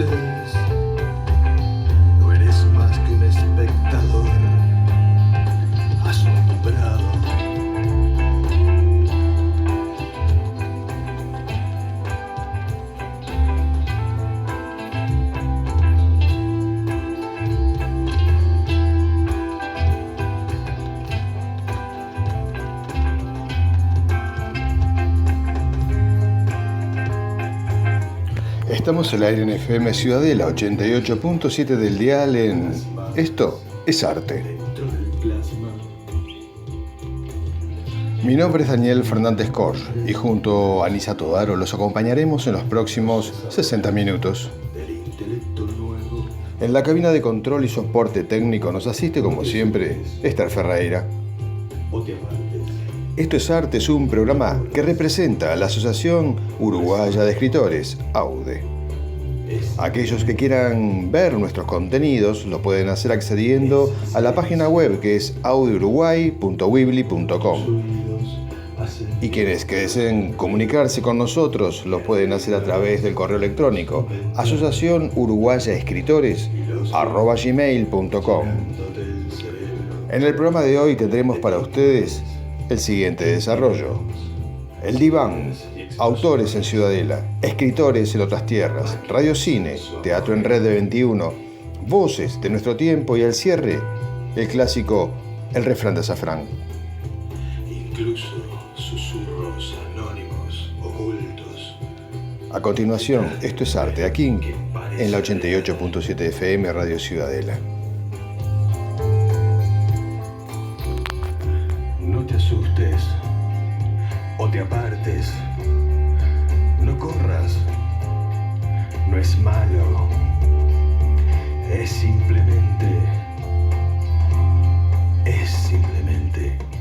asustes, no eres más que un espectador asombrado. Estamos al aire en FM Ciudadela 88.7 del dial en Esto es Arte. Mi nombre es Daniel Fernández Cor y junto a Anisa Todaro los acompañaremos en los próximos 60 minutos. En la cabina de control y soporte técnico nos asiste como siempre Esther Ferreira. Esto es Arte es un programa que representa a la Asociación Uruguaya de Escritores, AUDE. Aquellos que quieran ver nuestros contenidos lo pueden hacer accediendo a la página web que es audeuruguay.weebly.com. Y quienes que deseen comunicarse con nosotros lo pueden hacer a través del correo electrónico asociacionuruguayaescritores@gmail.com. En el programa de hoy tendremos para ustedes el siguiente desarrollo: El Diván, autores en Ciudadela, escritores en otras tierras, radiocine, teatro en red de 21, voces de nuestro tiempo y al cierre, el clásico El refrán de azafrán. Incluso susurros anónimos, ocultos. A continuación, Esto es Arte, aquí en la 88.7 FM Radio Ciudadela. No te asustes o te apartes. No corras. No es malo. Es simplemente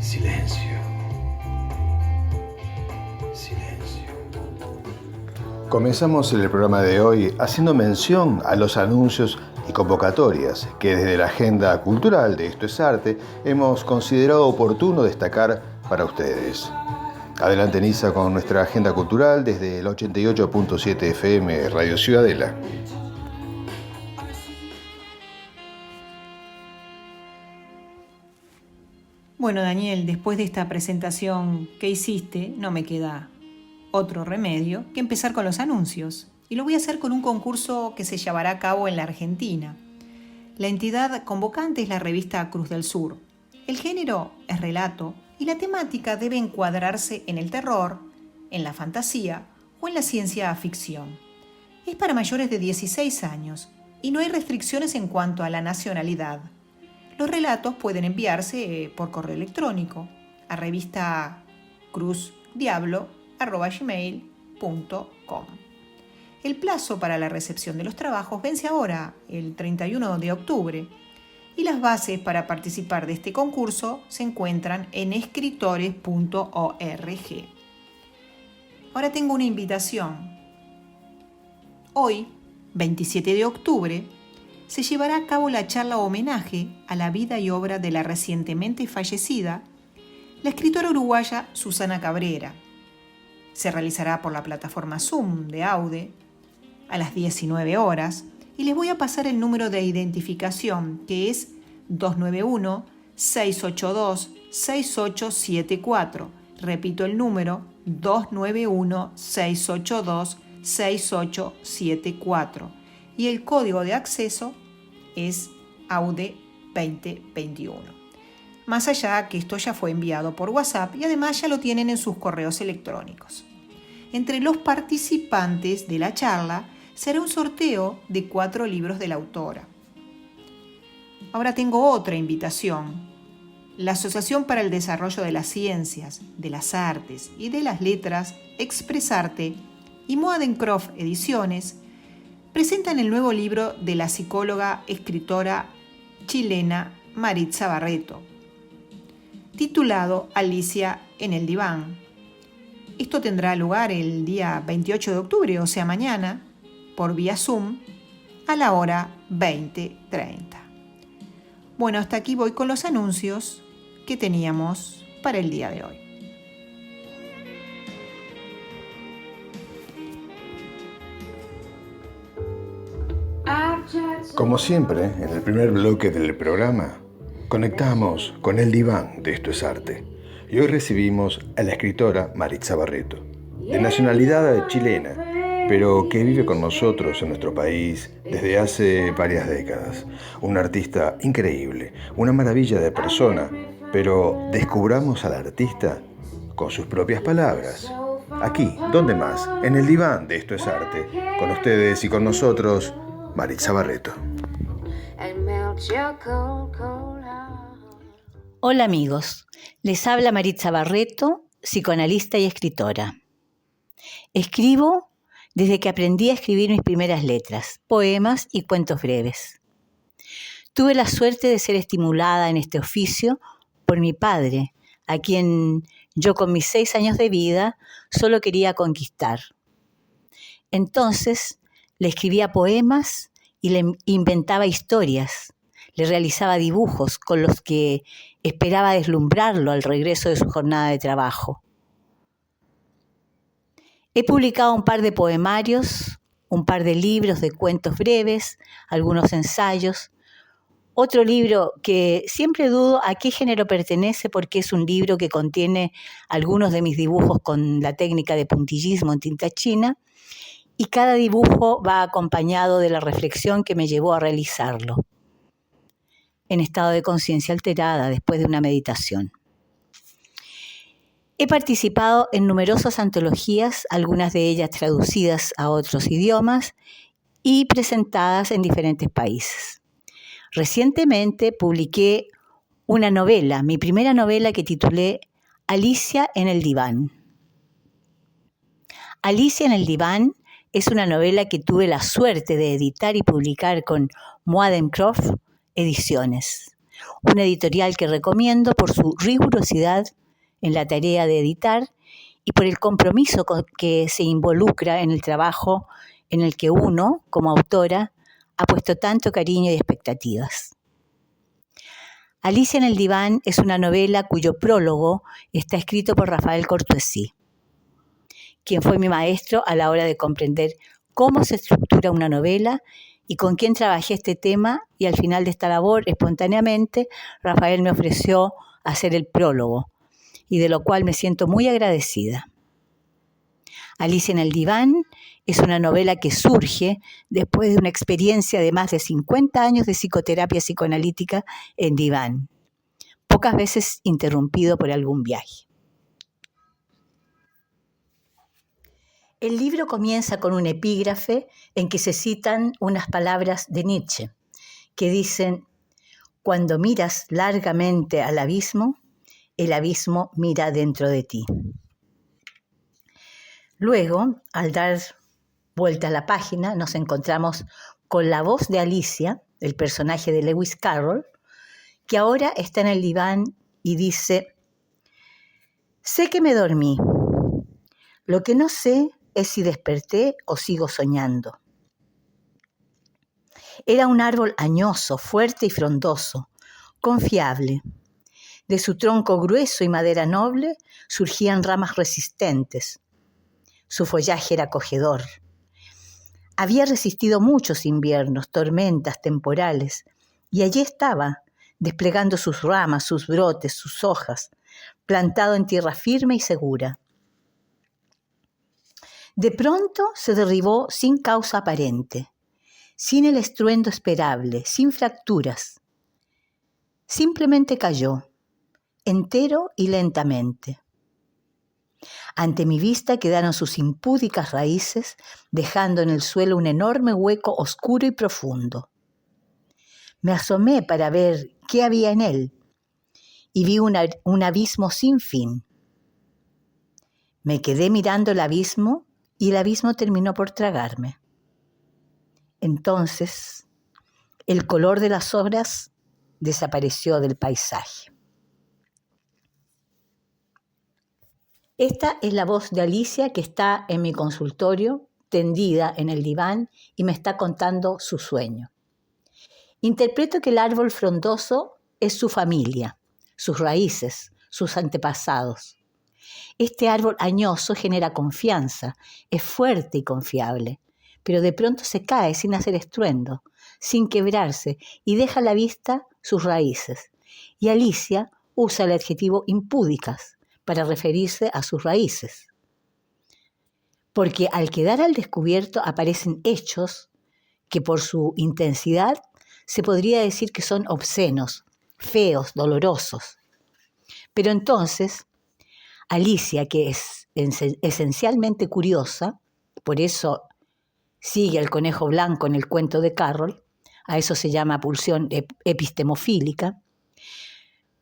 silencio. Silencio. Comenzamos el programa de hoy haciendo mención a los anuncios y convocatorias que desde la agenda cultural de Esto es Arte hemos considerado oportuno destacar para ustedes. Adelante, Nisa, con nuestra agenda cultural desde el 88.7 FM Radio Ciudadela. Bueno, Daniel, después de esta presentación que hiciste, no me queda otro remedio que empezar con los anuncios. Y lo voy a hacer con un concurso que se llevará a cabo en la Argentina. La entidad convocante es la revista Cruz del Sur. El género es relato y la temática debe encuadrarse en el terror, en la fantasía o en la ciencia ficción. Es para mayores de 16 años y no hay restricciones en cuanto a la nacionalidad. Los relatos pueden enviarse por correo electrónico a revista cruzdiablo@gmail.com. El plazo para la recepción de los trabajos vence ahora, el 31 de octubre, y las bases para participar de este concurso se encuentran en escritores.org. Ahora tengo una invitación. Hoy, 27 de octubre, se llevará a cabo la charla homenaje a la vida y obra de la recientemente fallecida, la escritora uruguaya Susana Cabrera. Se realizará por la plataforma Zoom de AUDE a las 19 horas y les voy a pasar el número de identificación que es 291-682-6874. Repito el número, 291-682-6874. Y el código de acceso es AUDE 2021. Más allá que esto ya fue enviado por WhatsApp y además ya lo tienen en sus correos electrónicos. Entre los participantes de la charla será un sorteo de 4 libros de la autora. Ahora tengo otra invitación. La Asociación para el Desarrollo de las Ciencias, de las Artes y de las Letras, Expresarte y Moadencroft Ediciones presentan el nuevo libro de la psicóloga, escritora chilena Maritza Barreto, titulado Alicia en el Diván. Esto tendrá lugar el día 28 de octubre, o sea mañana, por vía Zoom, a la hora 20:30. Bueno, hasta aquí voy con los anuncios que teníamos para el día de hoy. Como siempre, en el primer bloque del programa, conectamos con el diván de Esto es Arte. Y hoy recibimos a la escritora Maritza Barreto, de nacionalidad chilena, pero que vive con nosotros en nuestro país desde hace varias décadas. Una artista increíble, una maravilla de persona, pero descubramos al artista con sus propias palabras. Aquí, ¿dónde más? En el diván de Esto es Arte. Con ustedes y con nosotros, Maritza Barreto. Hola amigos, les habla Maritza Barreto, psicoanalista y escritora. Escribo desde que aprendí a escribir mis primeras letras, poemas y cuentos breves. Tuve la suerte de ser estimulada en este oficio por mi padre, a quien yo con mis 6 años de vida solo quería conquistar. Entonces le escribía poemas y le inventaba historias. Le realizaba dibujos con los que esperaba deslumbrarlo al regreso de su jornada de trabajo. He publicado un par de poemarios, un par de libros de cuentos breves, algunos ensayos. Otro libro que siempre dudo a qué género pertenece porque es un libro que contiene algunos de mis dibujos con la técnica de puntillismo en tinta china y cada dibujo va acompañado de la reflexión que me llevó a realizarlo, en estado de conciencia alterada después de una meditación. He participado en numerosas antologías, algunas de ellas traducidas a otros idiomas y presentadas en diferentes países. Recientemente publiqué una novela, mi primera novela que titulé Alicia en el diván. Alicia en el diván es una novela que tuve la suerte de editar y publicar con Moadencroft Ediciones, una editorial que recomiendo por su rigurosidad en la tarea de editar y por el compromiso que se involucra en el trabajo en el que uno, como autora, ha puesto tanto cariño y expectativas. Alicia en el diván es una novela cuyo prólogo está escrito por Rafael Cortuesí, quien fue mi maestro a la hora de comprender cómo se estructura una novela y con quien trabajé este tema, y al final de esta labor, espontáneamente, Rafael me ofreció hacer el prólogo, y de lo cual me siento muy agradecida. Alicia en el diván es una novela que surge después de una experiencia de más de 50 años de psicoterapia psicoanalítica en diván, pocas veces interrumpido por algún viaje. El libro comienza con un epígrafe en que se citan unas palabras de Nietzsche que dicen: cuando miras largamente al abismo, el abismo mira dentro de ti. Luego, al dar vuelta a la página, nos encontramos con la voz de Alicia, el personaje de Lewis Carroll, que ahora está en el diván y dice: sé que me dormí. Lo que no sé es si desperté o sigo soñando. Era un árbol añoso, fuerte y frondoso, confiable. De su tronco grueso y madera noble surgían ramas resistentes. Su follaje era acogedor. Había resistido muchos inviernos, tormentas, temporales, y allí estaba, desplegando sus ramas, sus brotes, sus hojas, plantado en tierra firme y segura. De pronto se derribó sin causa aparente, sin el estruendo esperable, sin fracturas. Simplemente cayó, entero y lentamente. Ante mi vista quedaron sus impúdicas raíces, dejando en el suelo un enorme hueco oscuro y profundo. Me asomé para ver qué había en él y vi un abismo sin fin. Me quedé mirando el abismo y el abismo terminó por tragarme. Entonces, el color de las obras desapareció del paisaje. Esta es la voz de Alicia que está en mi consultorio, tendida en el diván, y me está contando su sueño. Interpreto que el árbol frondoso es su familia, sus raíces, sus antepasados. Este árbol añoso genera confianza, es fuerte y confiable, pero de pronto se cae sin hacer estruendo, sin quebrarse y deja a la vista sus raíces. Y Alicia usa el adjetivo impúdicas para referirse a sus raíces. Porque al quedar al descubierto aparecen hechos que por su intensidad se podría decir que son obscenos, feos, dolorosos. Pero entonces, Alicia, que es esencialmente curiosa, por eso sigue al conejo blanco en el cuento de Carroll, a eso se llama pulsión epistemofílica,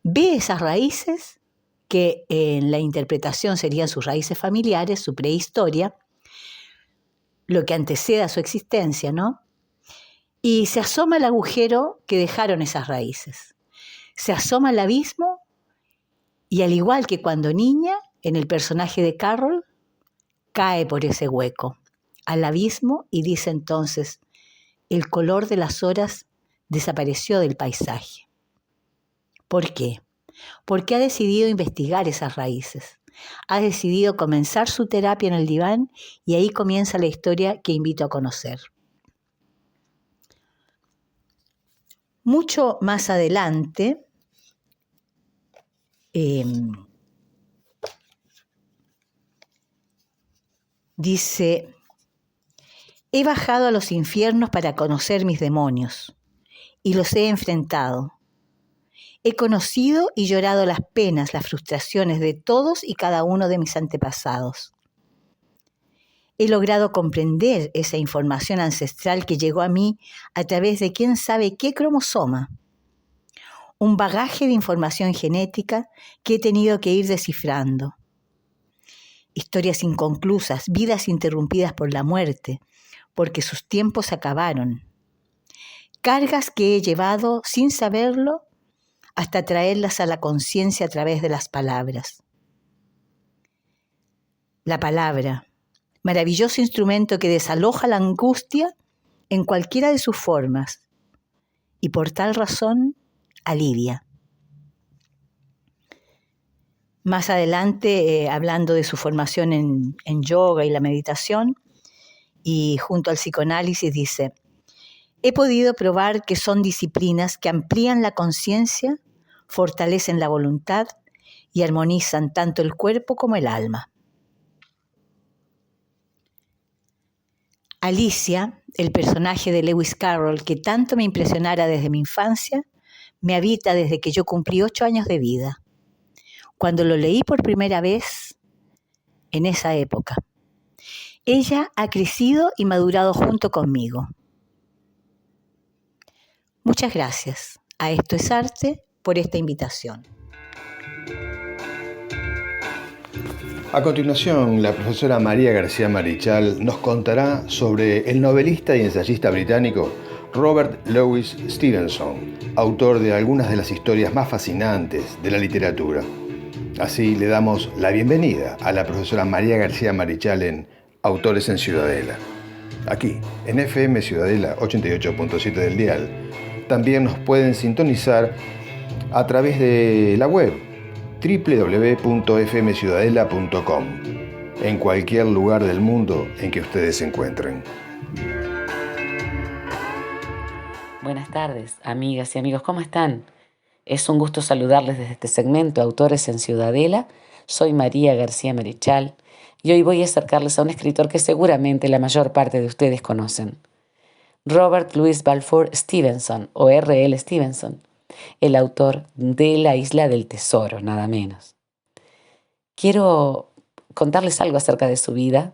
ve esas raíces que en la interpretación serían sus raíces familiares, su prehistoria, lo que antecede a su existencia, ¿no? Y se asoma al agujero que dejaron esas raíces. Se asoma al abismo y al igual que cuando niña, en el personaje de Carroll, cae por ese hueco al abismo y dice entonces, el color de las horas desapareció del paisaje. ¿Por qué? Porque ha decidido investigar esas raíces. Ha decidido comenzar su terapia en el diván y ahí comienza la historia que invito a conocer. Mucho más adelante, dice, he bajado a los infiernos para conocer mis demonios y los he enfrentado. He conocido y llorado las penas, las frustraciones de todos y cada uno de mis antepasados. He logrado comprender esa información ancestral que llegó a mí a través de quién sabe qué cromosoma. Un bagaje de información genética que he tenido que ir descifrando. Historias inconclusas, vidas interrumpidas por la muerte, porque sus tiempos acabaron. Cargas que he llevado sin saberlo hasta traerlas a la conciencia a través de las palabras. La palabra, maravilloso instrumento que desaloja la angustia en cualquiera de sus formas y por tal razón alivia. Más adelante, hablando de su formación en yoga y la meditación, y junto al psicoanálisis dice, he podido probar que son disciplinas que amplían la conciencia, fortalecen la voluntad y armonizan tanto el cuerpo como el alma. Alicia, el personaje de Lewis Carroll que tanto me impresionara desde mi infancia, me habita desde que yo cumplí 8 años de vida, cuando lo leí por primera vez en esa época. Ella ha crecido y madurado junto conmigo. Muchas gracias a Esto es Arte por esta invitación. A continuación, la profesora María García Marichal nos contará sobre el novelista y ensayista británico Robert Louis Stevenson, autor de algunas de las historias más fascinantes de la literatura. Así le damos la bienvenida a la profesora María García Marichal en Autores en Ciudadela. Aquí, en FM Ciudadela 88.7 del dial. También nos pueden sintonizar a través de la web www.fmciudadela.com en cualquier lugar del mundo en que ustedes se encuentren. Buenas tardes, amigas y amigos, ¿cómo están? Es un gusto saludarles desde este segmento Autores en Ciudadela. Soy María García Marichal y hoy voy a acercarles a un escritor que seguramente la mayor parte de ustedes conocen. Robert Louis Balfour Stevenson, o R.L. Stevenson, el autor de La Isla del Tesoro, nada menos. Quiero contarles algo acerca de su vida,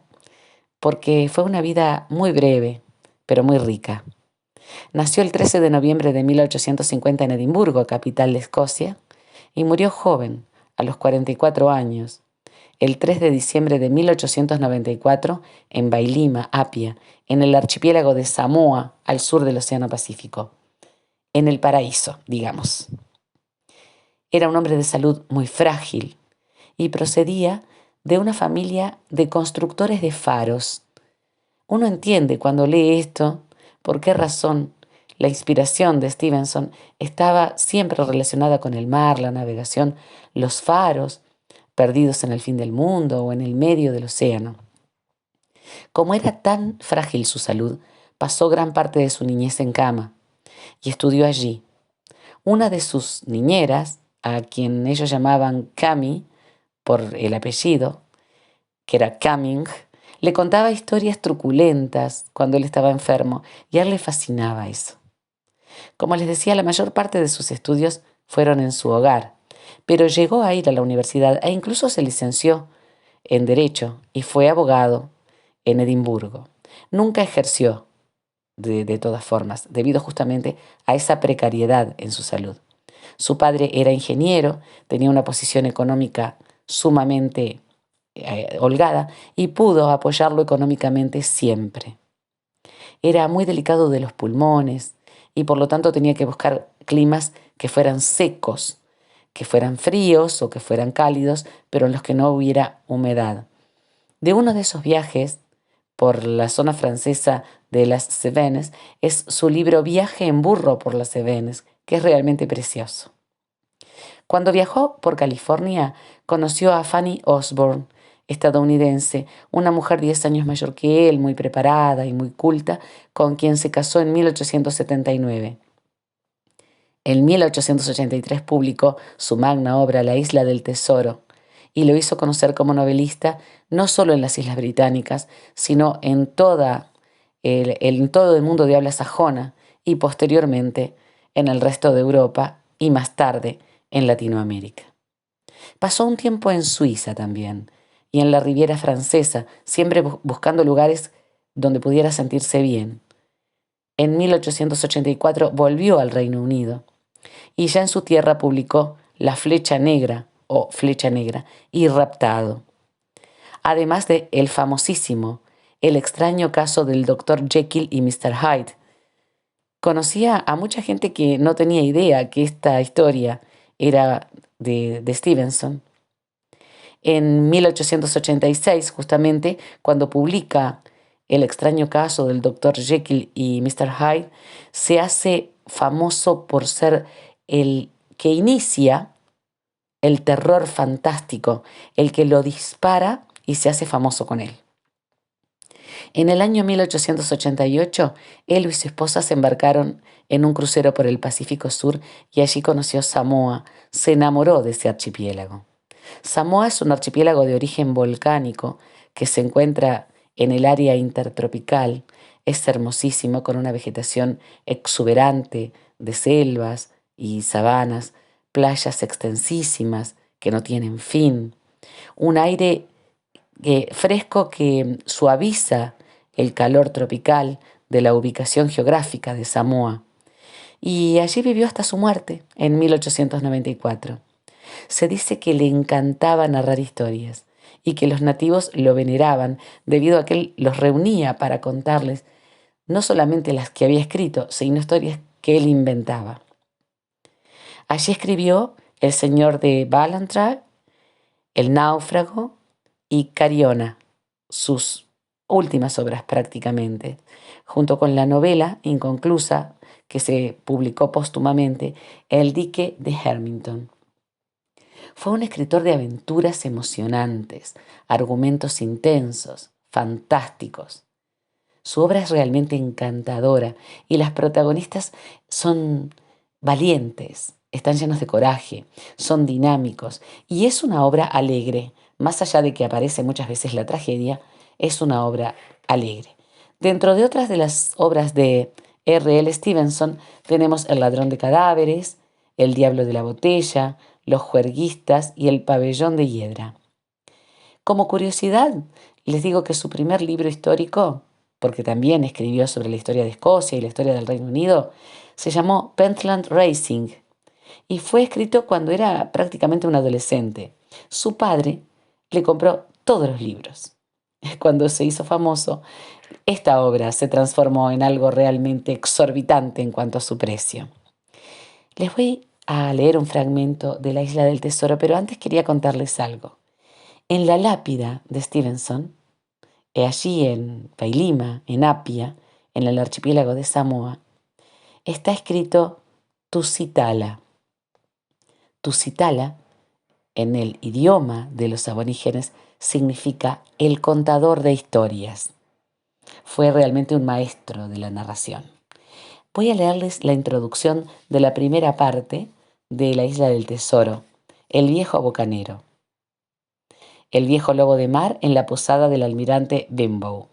porque fue una vida muy breve, pero muy rica. Nació el 13 de noviembre de 1850 en Edimburgo, capital de Escocia, y murió joven, a los 44 años, el 3 de diciembre de 1894 en Vailima, Apia, en el archipiélago de Samoa, al sur del Océano Pacífico. En el paraíso, digamos. Era un hombre de salud muy frágil y procedía de una familia de constructores de faros. Uno entiende cuando lee esto por qué razón la inspiración de Stevenson estaba siempre relacionada con el mar, la navegación, los faros, perdidos en el fin del mundo o en el medio del océano. Como era tan frágil su salud, pasó gran parte de su niñez en cama. y estudió allí. Una de sus niñeras, a quien ellos llamaban Cami por el apellido, que era Cumming, le contaba historias truculentas cuando él estaba enfermo y a él le fascinaba eso. Como les decía, la mayor parte de sus estudios fueron en su hogar, pero llegó a ir a la universidad e incluso se licenció en Derecho y fue abogado en Edimburgo. Nunca ejerció de todas formas, debido justamente a esa precariedad en su salud. Su padre era ingeniero, tenía una posición económica sumamente holgada y pudo apoyarlo económicamente siempre. Era muy delicado de los pulmones y por lo tanto tenía que buscar climas que fueran secos, que fueran fríos o que fueran cálidos, pero en los que no hubiera humedad. De uno de esos viajes por la zona francesa de las Cevennes es su libro Viaje en burro por las Cevennes, que es realmente precioso. Cuando viajó por California, conoció a Fanny Osborne, estadounidense, una mujer 10 años mayor que él, muy preparada y muy culta, con quien se casó en 1879. En 1883 publicó su magna obra La Isla del Tesoro y lo hizo conocer como novelista no solo en las Islas Británicas, sino en todo el mundo de habla sajona y posteriormente en el resto de Europa y más tarde en Latinoamérica. Pasó un tiempo en Suiza también y en la Riviera Francesa, siempre buscando lugares donde pudiera sentirse bien. En 1884 volvió al Reino Unido y ya en su tierra publicó La Flecha Negra o Flecha Negra y Raptado. Además de el famosísimo El extraño caso del Dr. Jekyll y Mr. Hyde. Conocía a mucha gente que no tenía idea que esta historia era de Stevenson. En 1886, justamente, cuando publica El extraño caso del Dr. Jekyll y Mr. Hyde, se hace famoso por ser el que inicia el terror fantástico, el que lo dispara y se hace famoso con él. En el año 1888, él y su esposa se embarcaron en un crucero por el Pacífico Sur y allí conoció Samoa. Se enamoró de ese archipiélago. Samoa es un archipiélago de origen volcánico que se encuentra en el área intertropical. Es hermosísimo, con una vegetación exuberante de selvas y sabanas, playas extensísimas que no tienen fin, un aire fresco que suaviza el calor tropical de la ubicación geográfica de Samoa. Y allí vivió hasta su muerte en 1894. Se dice que le encantaba narrar historias y que los nativos lo veneraban debido a que él los reunía para contarles no solamente las que había escrito, sino historias que él inventaba. Allí escribió El Señor de Ballantrae, El Náufrago y Cariona, sus últimas obras prácticamente, junto con la novela inconclusa que se publicó póstumamente, El Dique de Hermington. Fue un escritor de aventuras emocionantes, argumentos intensos, fantásticos. Su obra es realmente encantadora y las protagonistas son valientes, están llenos de coraje, son dinámicos y es una obra alegre. Más allá de que aparece muchas veces la tragedia, es una obra alegre. Dentro de otras de las obras de R.L. Stevenson tenemos El ladrón de cadáveres, El diablo de la botella, Los juerguistas y El pabellón de hiedra. Como curiosidad, les digo que su primer libro histórico, porque también escribió sobre la historia de Escocia y la historia del Reino Unido, se llamó Pentland Racing y fue escrito cuando era prácticamente un adolescente. Su padre le compró todos los libros. Cuando se hizo famoso, esta obra se transformó en algo realmente exorbitante en cuanto a su precio. Les voy a leer un fragmento de La Isla del Tesoro, pero antes quería contarles algo. En la lápida de Stevenson, allí en Pailima, en Apia, en el archipiélago de Samoa, está escrito Tusitala. Tusitala, en el idioma de los aborígenes, significa el contador de historias. Fue realmente un maestro de la narración. Voy a leerles la introducción de la primera parte de La Isla del Tesoro, El viejo bocanero. El viejo lobo de mar en la posada del almirante Benbow.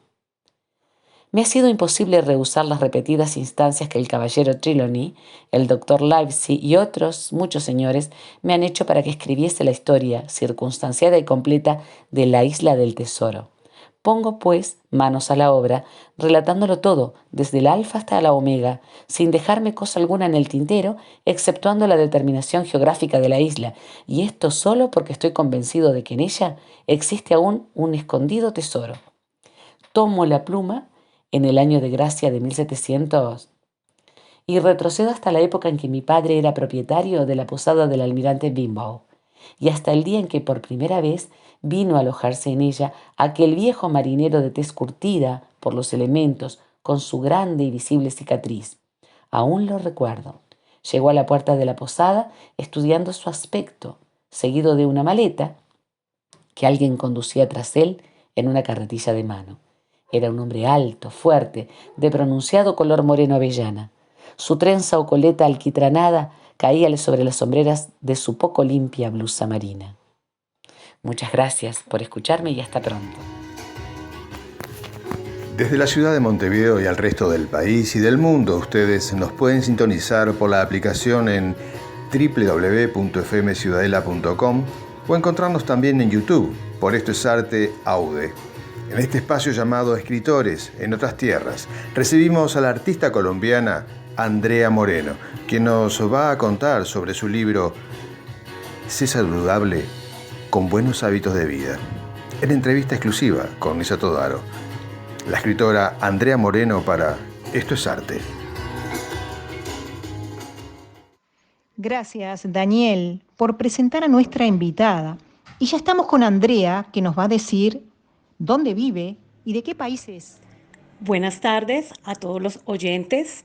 Me ha sido imposible rehusar las repetidas instancias que el caballero Trelawney, el doctor Livesey y otros muchos señores me han hecho para que escribiese la historia circunstanciada y completa de la Isla del Tesoro. Pongo, pues, manos a la obra, relatándolo todo, desde el alfa hasta la omega, sin dejarme cosa alguna en el tintero, exceptuando la determinación geográfica de la isla, y esto solo porque estoy convencido de que en ella existe aún un escondido tesoro. Tomo la pluma en el año de gracia de 1700 y retrocedo hasta la época en que mi padre era propietario de la posada del almirante Benbow, y hasta el día en que por primera vez vino a alojarse en ella aquel viejo marinero de tez curtida por los elementos, con su grande y visible cicatriz. Aún lo recuerdo. Llegó a la puerta de la posada estudiando su aspecto, seguido de una maleta que alguien conducía tras él en una carretilla de mano. Era un hombre alto, fuerte, de pronunciado color moreno avellana. Su trenza o coleta alquitranada caíale sobre las sombreras de su poco limpia blusa marina. Muchas gracias por escucharme y hasta pronto. Desde la ciudad de Montevideo y al resto del país y del mundo, ustedes nos pueden sintonizar por la aplicación en www.fmciudadela.com o encontrarnos también en YouTube, por Esto es Arte Aude. En este espacio llamado Escritores en otras tierras, recibimos a la artista colombiana Andrea Moreno, quien nos va a contar sobre su libro Sé saludable con buenos hábitos de vida, en entrevista exclusiva con Nisa Todaro. La escritora Andrea Moreno para Esto es Arte. Gracias, Daniel, por presentar a nuestra invitada. Y ya estamos con Andrea, que nos va a decir dónde vive y de qué país es. Buenas tardes a todos los oyentes.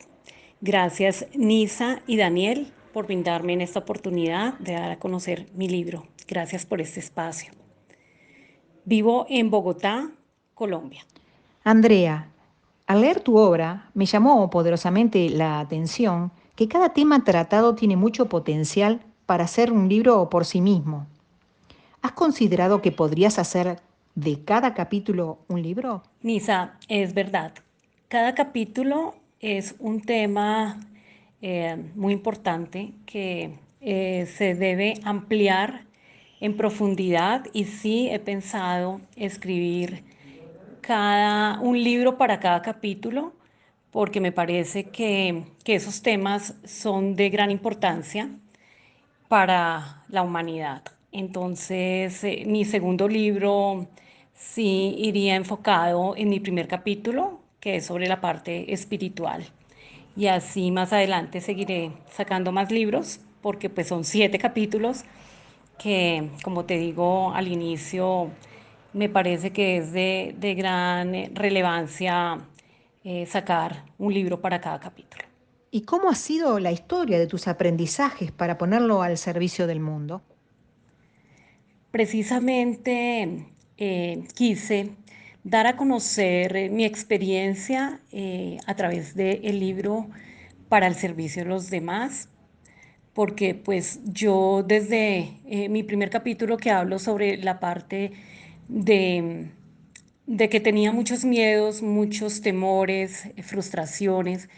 Gracias, Nisa y Daniel, por brindarme en esta oportunidad de dar a conocer mi libro. Gracias por este espacio. Vivo en Bogotá, Colombia. Andrea, al leer tu obra me llamó poderosamente la atención que cada tema tratado tiene mucho potencial para ser un libro por sí mismo. ¿Has considerado que podrías hacer de cada capítulo un libro? Nisa, es verdad. Cada capítulo es un tema muy importante que se debe ampliar en profundidad, y sí he pensado escribir un libro para cada capítulo, porque me parece que esos temas son de gran importancia para la humanidad. Entonces, mi segundo libro sí iría enfocado en mi primer capítulo, que es sobre la parte espiritual. Y así más adelante seguiré sacando más libros, porque pues son 7 capítulos que, como te digo al inicio, me parece que es de gran relevancia sacar un libro para cada capítulo. ¿Y cómo ha sido la historia de tus aprendizajes para ponerlo al servicio del mundo? Precisamente quise dar a conocer mi experiencia a través del libro para el servicio de los demás, porque pues yo desde mi primer capítulo, que hablo sobre la parte de, de que tenía muchos miedos, muchos temores, frustraciones,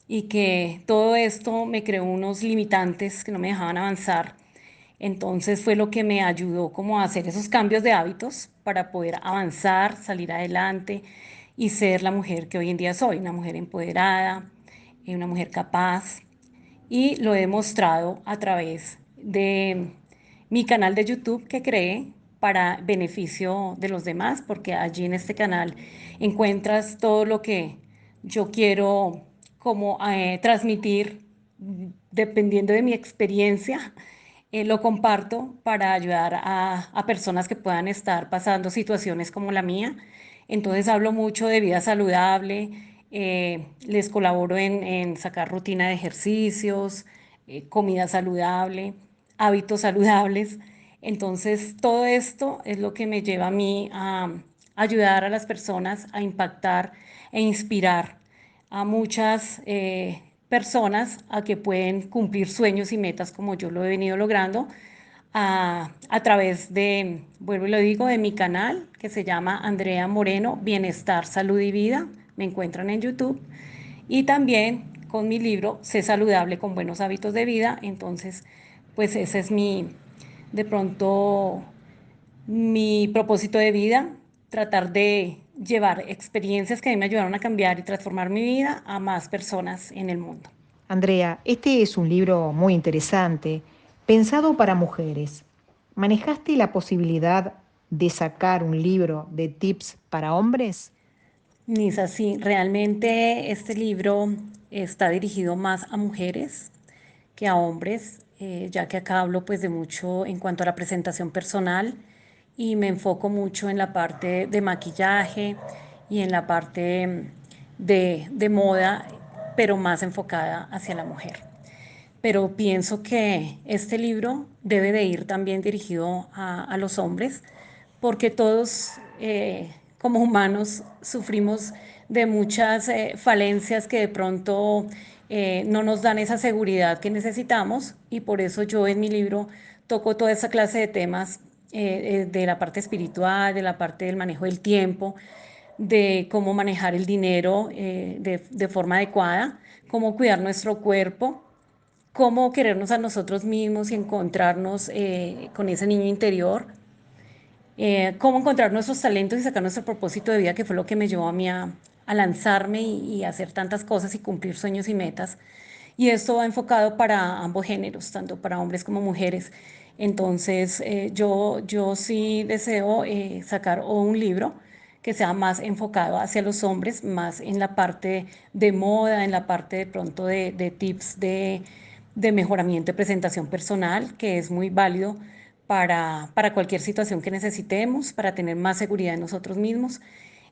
y que todo esto me creó unos limitantes que no me dejaban avanzar. Entonces fue lo que me ayudó como a hacer esos cambios de hábitos para poder avanzar, salir adelante y ser la mujer que hoy en día soy, una mujer empoderada, una mujer capaz. Y lo he demostrado a través de mi canal de YouTube que creé para beneficio de los demás, porque allí en este canal encuentras todo lo que yo quiero como transmitir dependiendo de mi experiencia. Lo comparto para ayudar a personas que puedan estar pasando situaciones como la mía. Entonces hablo mucho de vida saludable, les colaboro en sacar rutina de ejercicios, comida saludable, hábitos saludables. Entonces todo esto es lo que me lleva a mí a ayudar a las personas a impactar e inspirar a muchas personas a que pueden cumplir sueños y metas como yo lo he venido logrando a través de, vuelvo y lo digo, de mi canal que se llama Andrea Moreno, Bienestar, Salud y Vida. Me encuentran en YouTube. Y también con mi libro, Sé saludable con buenos hábitos de vida. Entonces, pues ese es de pronto, mi propósito de vida, tratar de llevar experiencias que a mí me ayudaron a cambiar y transformar mi vida a más personas en el mundo. Andrea, este es un libro muy interesante, pensado para mujeres. ¿Manejaste la posibilidad de sacar un libro de tips para hombres? Nisa, sí, realmente este libro está dirigido más a mujeres que a hombres, ya que acá hablo pues de mucho en cuanto a la presentación personal y me enfoco mucho en la parte de maquillaje y en la parte de moda, pero más enfocada hacia la mujer. Pero pienso que este libro debe de ir también dirigido a los hombres, porque todos como humanos sufrimos de muchas falencias que de pronto no nos dan esa seguridad que necesitamos, y por eso yo en mi libro toco toda esa clase de temas de la parte espiritual, de la parte del manejo del tiempo, de cómo manejar el dinero de forma adecuada, cómo cuidar nuestro cuerpo, cómo querernos a nosotros mismos y encontrarnos con ese niño interior, cómo encontrar nuestros talentos y sacar nuestro propósito de vida, que fue lo que me llevó a mí a lanzarme y hacer tantas cosas y cumplir sueños y metas. Y esto va enfocado para ambos géneros, tanto para hombres como mujeres. Entonces, yo sí deseo sacar un libro que sea más enfocado hacia los hombres, más en la parte de moda, en la parte de pronto de tips de mejoramiento de presentación personal, que es muy válido para cualquier situación que necesitemos, para tener más seguridad en nosotros mismos.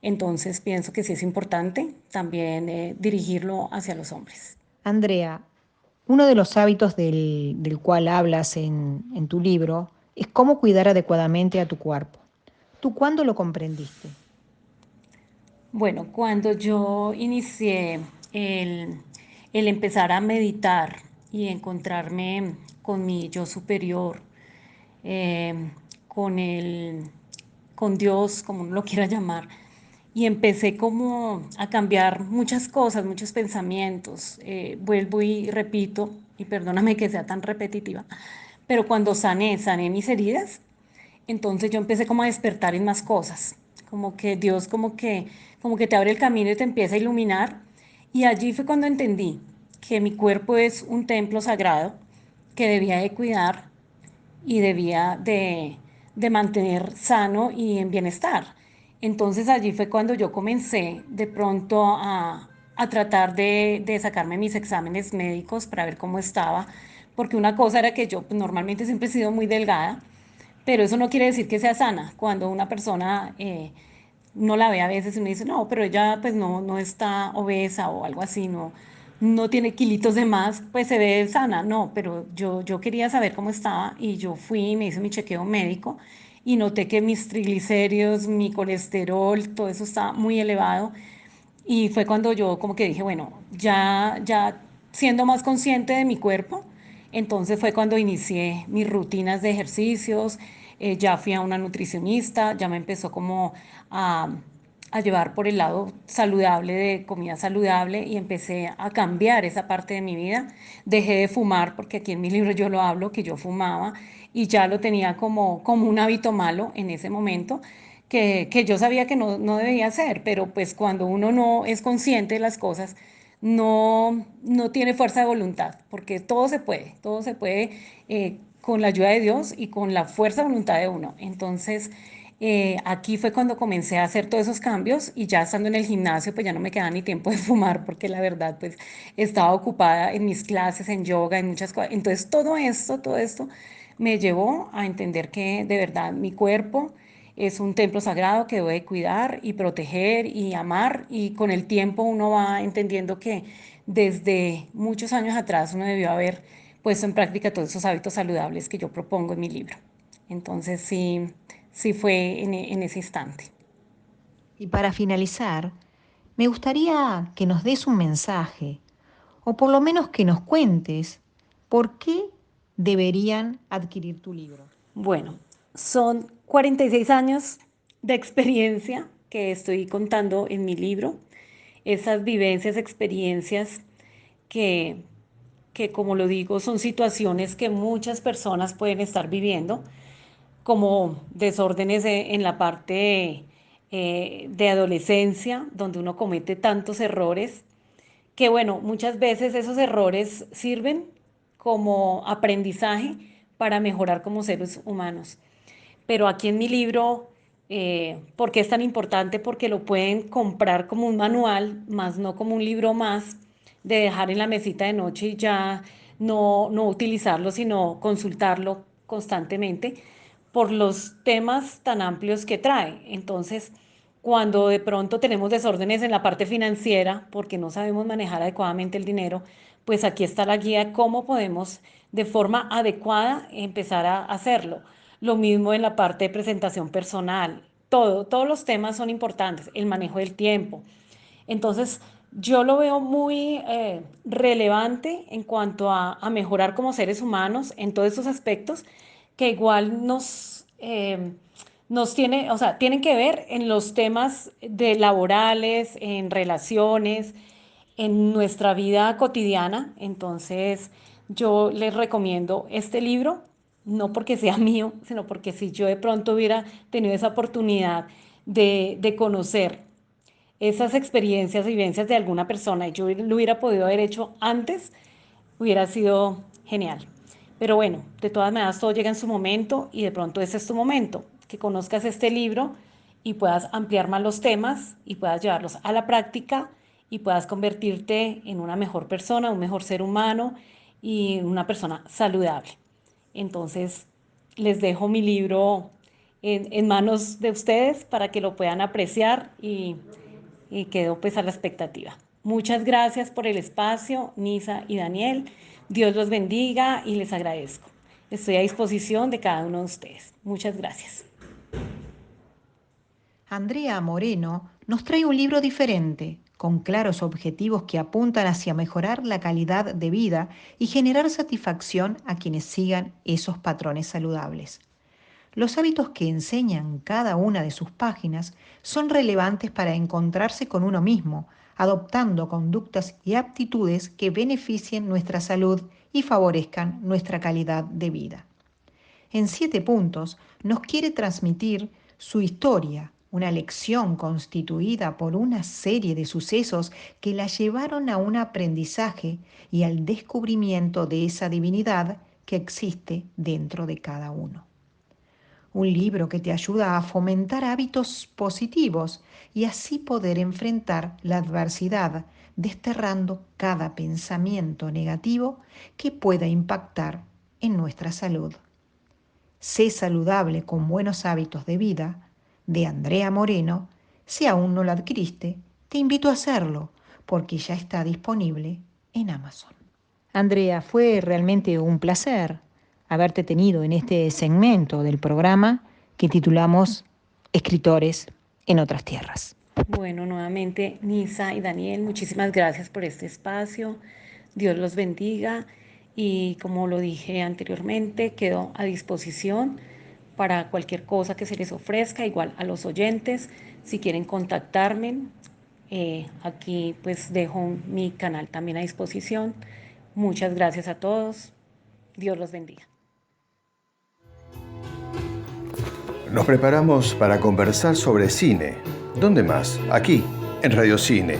Entonces pienso que sí es importante también dirigirlo hacia los hombres. Andrea, uno de los hábitos del cual hablas en tu libro es cómo cuidar adecuadamente a tu cuerpo. ¿Tú cuándo lo comprendiste? Bueno, cuando yo inicié el, el empezar a meditar y encontrarme con mi yo superior, eh, con con Dios, como uno lo quiera llamar, y empecé como a cambiar muchas cosas, muchos pensamientos. Vuelvo y repito, y perdóname que sea tan repetitiva, pero cuando sané mis heridas, entonces yo empecé como a despertar en más cosas, como que Dios como que te abre el camino y te empieza a iluminar. Y allí fue cuando entendí que mi cuerpo es un templo sagrado que debía de cuidar y debía de mantener sano y en bienestar. Entonces allí fue cuando yo comencé de pronto a tratar de sacarme mis exámenes médicos para ver cómo estaba, porque una cosa era que yo pues, normalmente siempre he sido muy delgada, pero eso no quiere decir que sea sana. Cuando una persona no la ve a veces y me dice, no, pero ella pues no está obesa o algo así, no tiene kilitos de más, pues se ve sana. No, pero yo quería saber cómo estaba y yo fui y me hice mi chequeo médico y noté que mis triglicéridos, mi colesterol, todo eso estaba muy elevado. Y fue cuando yo como que dije, bueno, ya siendo más consciente de mi cuerpo, entonces fue cuando inicié mis rutinas de ejercicios, ya fui a una nutricionista, ya me empezó como a, a llevar por el lado saludable de comida saludable y empecé a cambiar esa parte de mi vida. Dejé de fumar porque aquí en mi libro yo lo hablo, que yo fumaba y ya lo tenía como un hábito malo en ese momento que yo sabía que no debía hacer, pero pues cuando uno no es consciente de las cosas, no tiene fuerza de voluntad, porque todo se puede con la ayuda de Dios y con la fuerza de voluntad de uno. Entonces, aquí fue cuando comencé a hacer todos esos cambios y ya estando en el gimnasio, pues ya no me quedaba ni tiempo de fumar, porque la verdad, pues estaba ocupada en mis clases, en yoga, en muchas cosas. Entonces, todo esto me llevó a entender que de verdad mi cuerpo es un templo sagrado que debo de cuidar y proteger y amar, y con el tiempo uno va entendiendo que desde muchos años atrás uno debió haber puesto en práctica todos esos hábitos saludables que yo propongo en mi libro. Entonces sí fue en ese instante. Y para finalizar, me gustaría que nos des un mensaje, o por lo menos que nos cuentes por qué deberían adquirir tu libro. Bueno, son 46 años de experiencia que estoy contando en mi libro, esas vivencias, experiencias que, como lo digo, son situaciones que muchas personas pueden estar viviendo, como desórdenes en la parte de adolescencia, donde uno comete tantos errores, que bueno, muchas veces esos errores sirven como aprendizaje para mejorar como seres humanos. Pero aquí en mi libro, ¿por qué es tan importante? Porque lo pueden comprar como un manual, más no como un libro más, de dejar en la mesita de noche y ya no utilizarlo, sino consultarlo constantemente por los temas tan amplios que trae. Entonces, cuando de pronto tenemos desórdenes en la parte financiera, porque no sabemos manejar adecuadamente el dinero, pues aquí está la guía de cómo podemos de forma adecuada empezar a hacerlo. Lo mismo en la parte de presentación personal. Todos los temas son importantes, el manejo del tiempo. Entonces, yo lo veo muy relevante en cuanto a mejorar como seres humanos en todos esos aspectos que igual nos tiene, o sea, tienen que ver en los temas de laborales, en relaciones, en nuestra vida cotidiana. Entonces, yo les recomiendo este libro, no porque sea mío, sino porque si yo de pronto hubiera tenido esa oportunidad de conocer esas experiencias y vivencias de alguna persona y yo lo hubiera podido haber hecho antes, hubiera sido genial. Pero bueno, de todas maneras todo llega en su momento y de pronto ese es tu momento, que conozcas este libro y puedas ampliar más los temas y puedas llevarlos a la práctica y puedas convertirte en una mejor persona, un mejor ser humano y una persona saludable. Entonces, les dejo mi libro en manos de ustedes para que lo puedan apreciar y quedo pues a la expectativa. Muchas gracias por el espacio, Nisa y Daniel. Dios los bendiga y les agradezco. Estoy a disposición de cada uno de ustedes. Muchas gracias. Andrea Moreno nos trae un libro diferente, con claros objetivos que apuntan hacia mejorar la calidad de vida y generar satisfacción a quienes sigan esos patrones saludables. Los hábitos que enseñan cada una de sus páginas son relevantes para encontrarse con uno mismo, adoptando conductas y aptitudes que beneficien nuestra salud y favorezcan nuestra calidad de vida. En 7 puntos nos quiere transmitir su historia, una lección constituida por una serie de sucesos que la llevaron a un aprendizaje y al descubrimiento de esa divinidad que existe dentro de cada uno. Un libro que te ayuda a fomentar hábitos positivos y así poder enfrentar la adversidad, desterrando cada pensamiento negativo que pueda impactar en nuestra salud. Sé saludable con buenos hábitos de vida, de Andrea Moreno. Si aún no lo adquiriste, te invito a hacerlo, porque ya está disponible en Amazon. Andrea, fue realmente un placer haberte tenido en este segmento del programa que titulamos Escritores en otras tierras. Bueno, nuevamente, Nisa y Daniel, muchísimas gracias por este espacio. Dios los bendiga y como lo dije anteriormente, quedo a disposición para cualquier cosa que se les ofrezca, igual a los oyentes, si quieren contactarme, aquí pues dejo mi canal también a disposición. Muchas gracias a todos. Dios los bendiga. Nos preparamos para conversar sobre cine. ¿Dónde más? Aquí, en Radio Cine.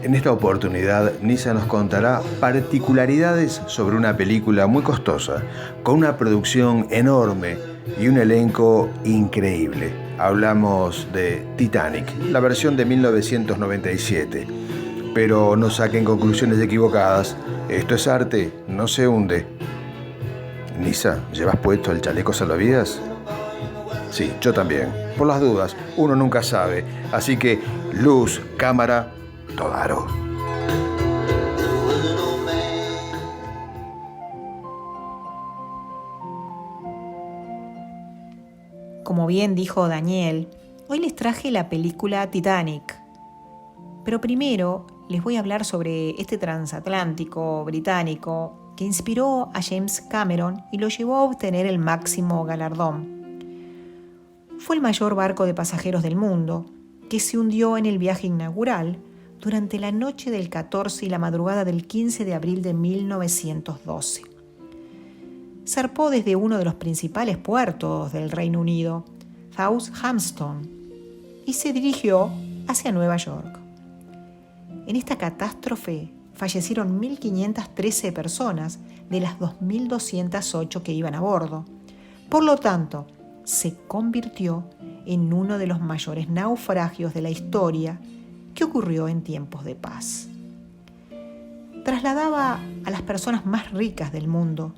En esta oportunidad, Nisa nos contará particularidades sobre una película muy costosa, con una producción enorme y un elenco increíble. Hablamos de Titanic, la versión de 1997. Pero no saquen conclusiones equivocadas. Esto es arte, no se hunde. Nisa, ¿llevas puesto el chaleco salvavidas? Sí, yo también. Por las dudas, uno nunca sabe. Así que, luz, cámara, Todaro. Como bien dijo Daniel, hoy les traje la película Titanic. Pero primero les voy a hablar sobre este transatlántico británico que inspiró a James Cameron y lo llevó a obtener el máximo galardón. Fue el mayor barco de pasajeros del mundo, que se hundió en el viaje inaugural durante la noche del 14 y la madrugada del 15 de abril de 1912. Zarpó desde uno de los principales puertos del Reino Unido, Southampton, y se dirigió hacia Nueva York. En esta catástrofe fallecieron 1.513 personas de las 2.208 que iban a bordo. Por lo tanto, se convirtió en uno de los mayores naufragios de la historia que ocurrió en tiempos de paz. Trasladaba a las personas más ricas del mundo,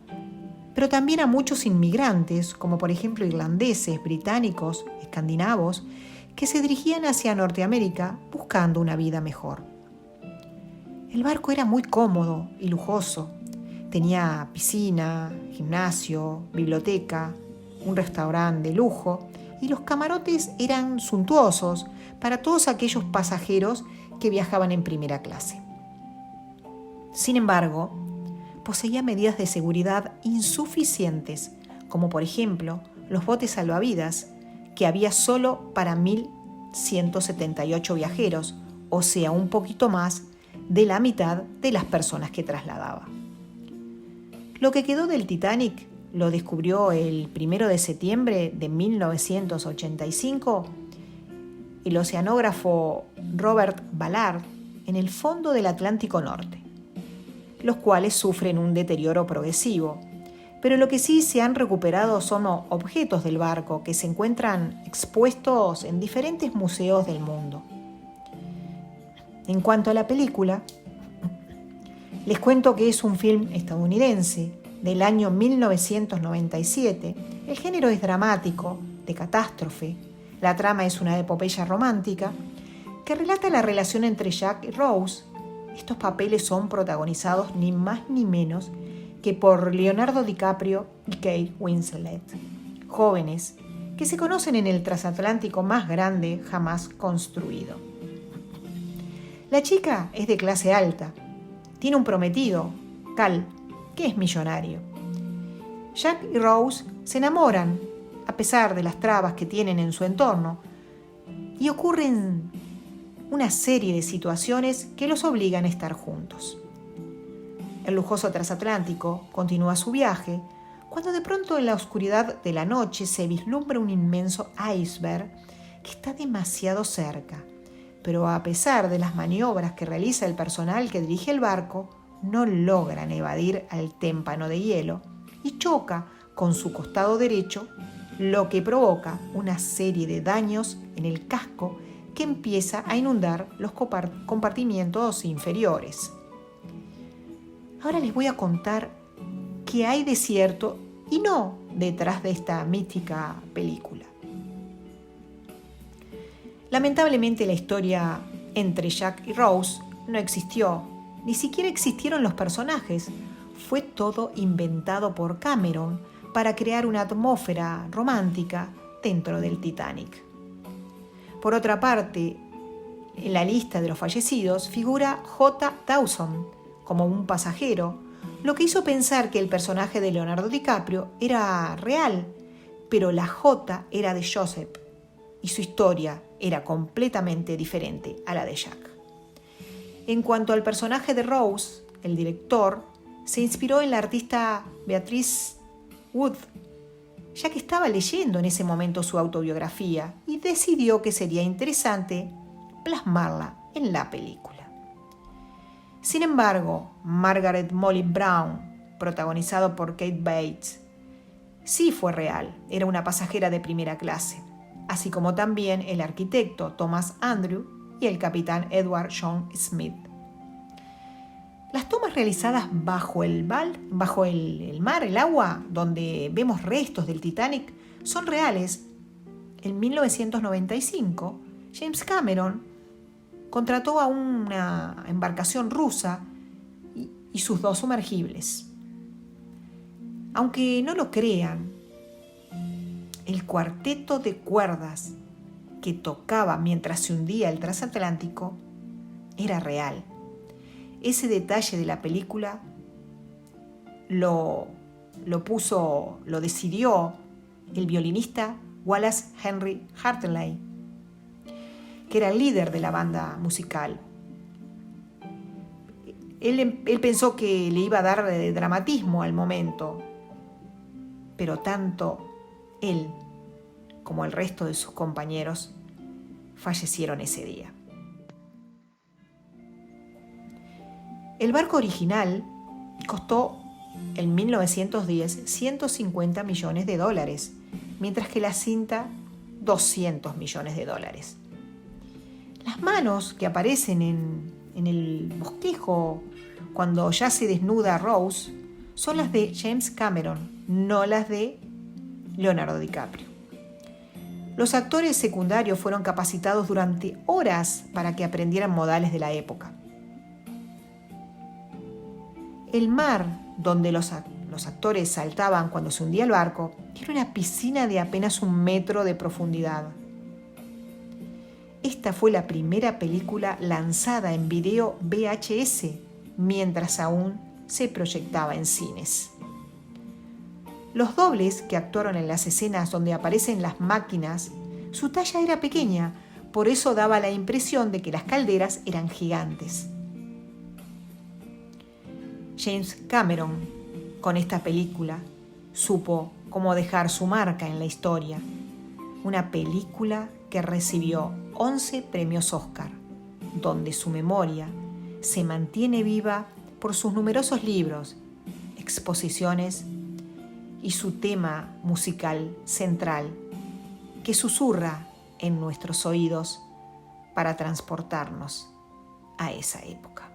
pero también a muchos inmigrantes, como por ejemplo irlandeses, británicos, escandinavos, que se dirigían hacia Norteamérica buscando una vida mejor. El barco era muy cómodo y lujoso. Tenía piscina, gimnasio, biblioteca, un restaurante de lujo y los camarotes eran suntuosos para todos aquellos pasajeros que viajaban en primera clase. Sin embargo, poseía medidas de seguridad insuficientes, como por ejemplo los botes salvavidas, que había solo para 1.178 viajeros, o sea, un poquito más de la mitad de las personas que trasladaba. Lo que quedó del Titanic lo descubrió el 1 de septiembre de 1985 el oceanógrafo Robert Ballard en el fondo del Atlántico Norte, los cuales sufren un deterioro progresivo, pero lo que sí se han recuperado son objetos del barco que se encuentran expuestos en diferentes museos del mundo. En cuanto a la película, les cuento que es un film estadounidense del año 1997. El género es dramático, de catástrofe. La trama es una epopeya romántica que relata la relación entre Jack y Rose. Estos papeles son protagonizados ni más ni menos que por Leonardo DiCaprio y Kate Winslet, jóvenes que se conocen en el transatlántico más grande jamás construido. La chica es de clase alta, tiene un prometido, Cal, que es millonario. Jack y Rose se enamoran a pesar de las trabas que tienen en su entorno y ocurren una serie de situaciones que los obligan a estar juntos. El lujoso transatlántico continúa su viaje cuando de pronto en la oscuridad de la noche se vislumbra un inmenso iceberg que está demasiado cerca, pero a pesar de las maniobras que realiza el personal que dirige el barco, no logran evadir al témpano de hielo y choca con su costado derecho, lo que provoca una serie de daños en el casco que empieza a inundar los compartimientos inferiores. Ahora les voy a contar qué hay de cierto y no detrás de esta mística película. Lamentablemente la historia entre Jack y Rose no existió, ni siquiera existieron los personajes. Fue todo inventado por Cameron para crear una atmósfera romántica dentro del Titanic. Por otra parte, en la lista de los fallecidos figura J. Dawson como un pasajero, lo que hizo pensar que el personaje de Leonardo DiCaprio era real, pero la J era de Joseph y su historia era completamente diferente a la de Jack. En cuanto al personaje de Rose, el director se inspiró en la artista Beatrice Wood, ya que estaba leyendo en ese momento su autobiografía y decidió que sería interesante plasmarla en la película. Sin embargo, Margaret Molly Brown, protagonizado por Kate Bates, sí fue real, era una pasajera de primera clase, así como también el arquitecto Thomas Andrew y el capitán Edward John Smith. Las tomas realizadas bajo el mar, el agua, donde vemos restos del Titanic, son reales. En 1995, James Cameron contrató a una embarcación rusa y sus 2 sumergibles. Aunque no lo crean, el cuarteto de cuerdas que tocaba mientras se hundía el transatlántico era real. ese detalle de la película lo decidió el violinista Wallace Henry Hartley, que era el líder de la banda musical. Él pensó que le iba a dar dramatismo al momento, pero tanto él como el resto de sus compañeros fallecieron ese día. El barco original costó en 1910 $150 millones, mientras que la cinta $200 millones. Las manos que aparecen en el bosquejo cuando ya se desnuda Rose son las de James Cameron, no las de Leonardo DiCaprio. Los actores secundarios fueron capacitados durante horas para que aprendieran modales de la época. El mar donde los actores saltaban cuando se hundía el barco era una piscina de apenas 1 metro de profundidad. Esta fue la primera película lanzada en video VHS, mientras aún se proyectaba en cines. Los dobles que actuaron en las escenas donde aparecen las máquinas, su talla era pequeña, por eso daba la impresión de que las calderas eran gigantes. James Cameron, con esta película, supo cómo dejar su marca en la historia. Una película que recibió 11 premios Oscar, donde su memoria se mantiene viva por sus numerosos libros, exposiciones y su tema musical central, que susurra en nuestros oídos para transportarnos a esa época.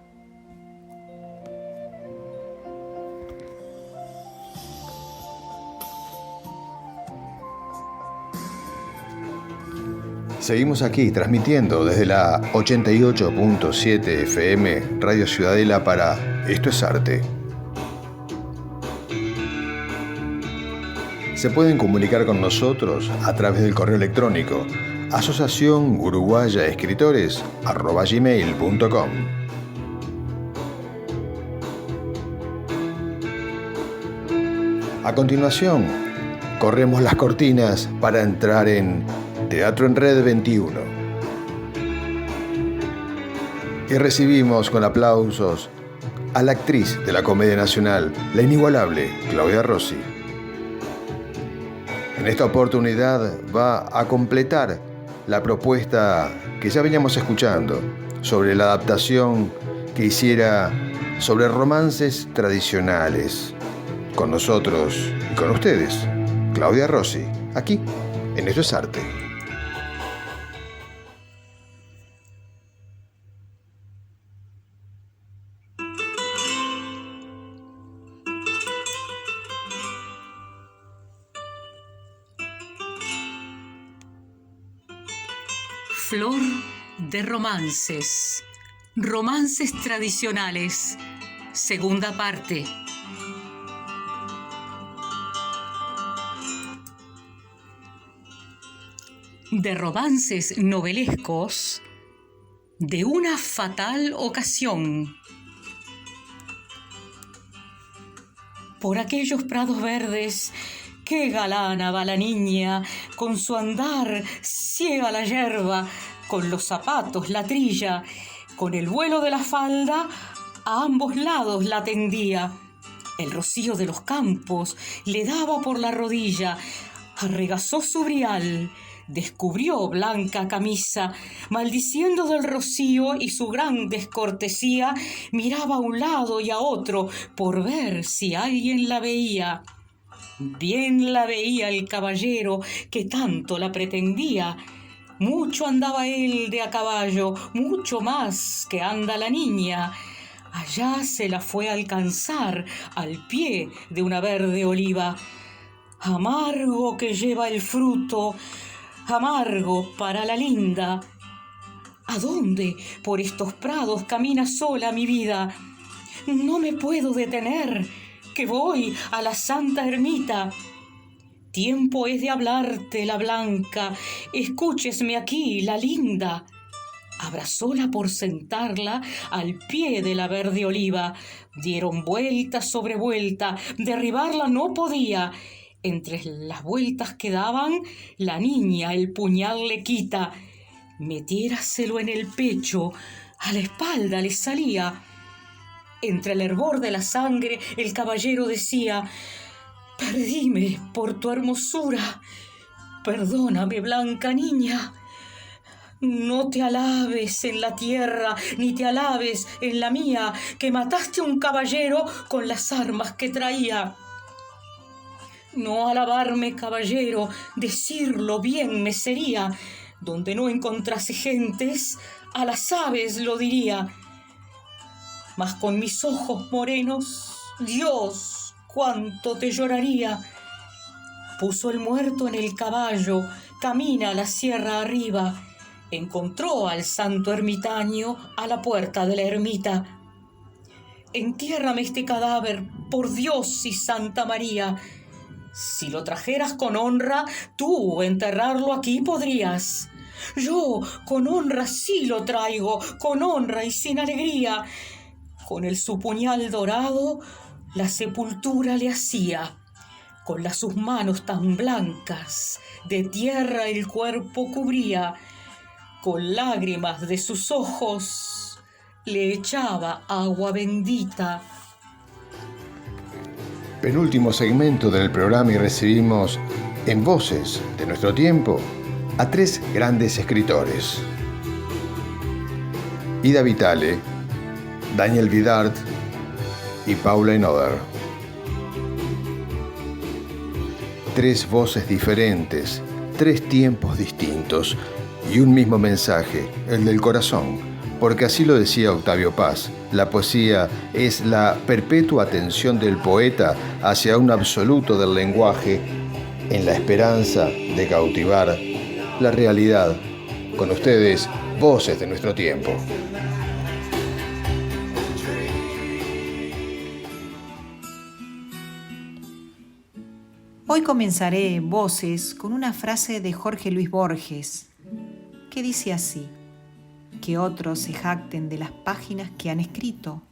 Seguimos aquí transmitiendo desde la 88.7 FM Radio Ciudadela para Esto es Arte. Se pueden comunicar con nosotros a través del correo electrónico asociacionuruguayaescritores@gmail.com. A continuación, corremos las cortinas para entrar en Teatro en Red 21. Y recibimos con aplausos a la actriz de la Comedia Nacional, la inigualable Claudia Rossi. En esta oportunidad va a completar la propuesta que ya veníamos escuchando sobre la adaptación que hiciera sobre romances tradicionales. Con nosotros y con ustedes, Claudia Rossi, aquí en Esto es Arte. Flor de romances. Romances tradicionales. Segunda parte. De romances novelescos de una fatal ocasión. Por aquellos prados verdes, qué galana va la niña, con su andar ciega la yerba, con los zapatos la trilla, con el vuelo de la falda a ambos lados la tendía. El rocío de los campos le daba por la rodilla, arregazó su brial, descubrió blanca camisa, maldiciendo del rocío y su gran descortesía, miraba a un lado y a otro por ver si alguien la veía. Bien la veía el caballero que tanto la pretendía. Mucho andaba él de a caballo, mucho más que anda la niña. Allá se la fue a alcanzar al pie de una verde oliva. Amargo que lleva el fruto, amargo para la linda. ¿A dónde por estos prados camina sola mi vida? No me puedo detener, que voy a la santa ermita. Tiempo es de hablarte, la blanca, escúchesme aquí, la linda. Abrazóla por sentarla al pie de la verde oliva. Dieron vuelta sobre vuelta, derribarla no podía. Entre las vueltas que daban, la niña el puñal le quita. Metiéraselo en el pecho, a la espalda le salía. Entre el hervor de la sangre, el caballero decía: perdíme por tu hermosura. Perdóname, blanca niña. No te alabes en la tierra, ni te alabes en la mía, que mataste a un caballero con las armas que traía. No alabarme, caballero, decirlo bien me sería. Donde no encontrase gentes, a las aves lo diría. Mas con mis ojos morenos, Dios, cuánto te lloraría. Puso el muerto en el caballo, camina a la sierra arriba. Encontró al santo ermitaño a la puerta de la ermita. Entiérrame este cadáver, por Dios y Santa María. Si lo trajeras con honra, tú enterrarlo aquí podrías. Yo con honra sí lo traigo, con honra y sin alegría. Con su puñal dorado la sepultura le hacía. Con sus manos tan blancas de tierra el cuerpo cubría. Con lágrimas de sus ojos le echaba agua bendita. Penúltimo segmento del programa y recibimos en Voces de nuestro tiempo a 3 grandes escritores: Ida Vitale, Daniel Vidart y Paula Enoder. 3 voces diferentes, 3 tiempos distintos y un mismo mensaje, el del corazón, porque así lo decía Octavio Paz: la poesía es la perpetua atención del poeta hacia un absoluto del lenguaje en la esperanza de cautivar la realidad. Con ustedes, Voces de nuestro tiempo. Hoy comenzaré Voces con una frase de Jorge Luis Borges, que dice así: que otros se jacten de las páginas que han escrito.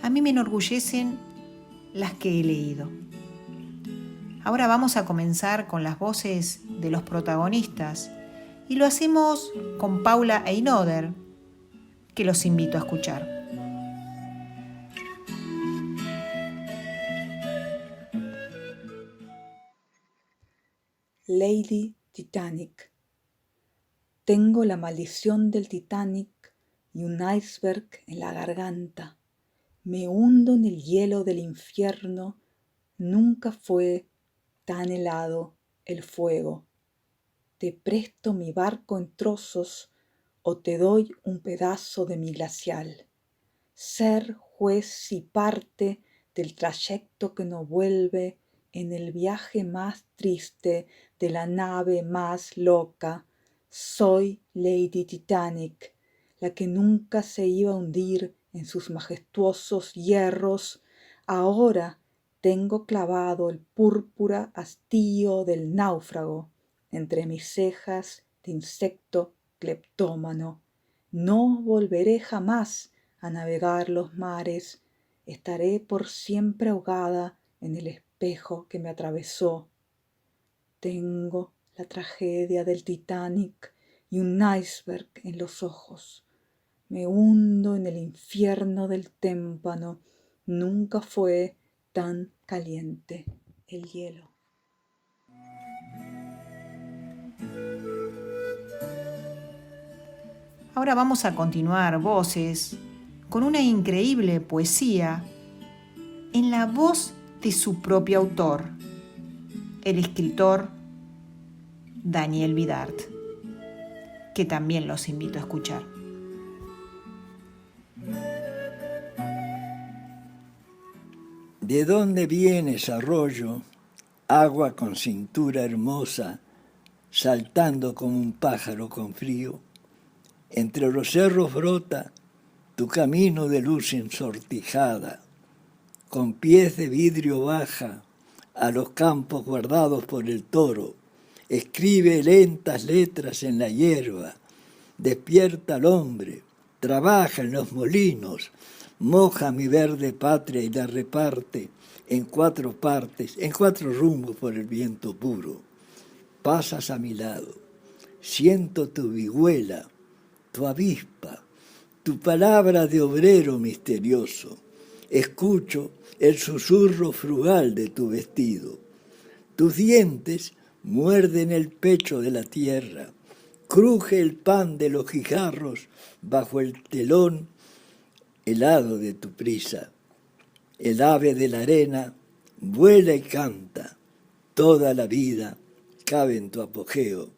A mí me enorgullecen las que he leído. Ahora vamos a comenzar con las voces de los protagonistas y lo hacemos con Paula Enoder, que los invito a escuchar. Lady Titanic. Tengo la maldición del Titanic y un iceberg en la garganta. Me hundo en el hielo del infierno. Nunca fue tan helado el fuego. Te presto mi barco en trozos o te doy un pedazo de mi glacial. Ser juez y parte del trayecto que no vuelve en el viaje más triste de la nave más loca. Soy Lady Titanic, la que nunca se iba a hundir en sus majestuosos hierros. Ahora tengo clavado el púrpura hastío del náufrago entre mis cejas de insecto cleptómano. No volveré jamás a navegar los mares. Estaré por siempre ahogada en el espejo que me atravesó. Tengo la tragedia del Titanic y un iceberg en los ojos. Me hundo en el infierno del témpano. Nunca fue tan caliente el hielo. Ahora vamos a continuar Voces con una increíble poesía en la voz de su propio autor, el escritor Daniel Vidart, que también los invito a escuchar. ¿De dónde vienes, arroyo? Agua con cintura hermosa, saltando como un pájaro con frío. Entre los cerros brota tu camino de luz ensortijada. Con pies de vidrio baja a los campos guardados por el toro. Escribe lentas letras en la hierba. Despierta al hombre, trabaja en los molinos, moja mi verde patria y la reparte en 4 partes, en 4 rumbos por el viento puro. Pasas a mi lado, siento tu vihuela, tu avispa, tu palabra de obrero misterioso. Escucho el susurro frugal de tu vestido. Tus dientes muerden el pecho de la tierra. Cruje el pan de los guijarros bajo el telón helado de tu prisa. El ave de la arena vuela y canta. Toda la vida cabe en tu apogeo.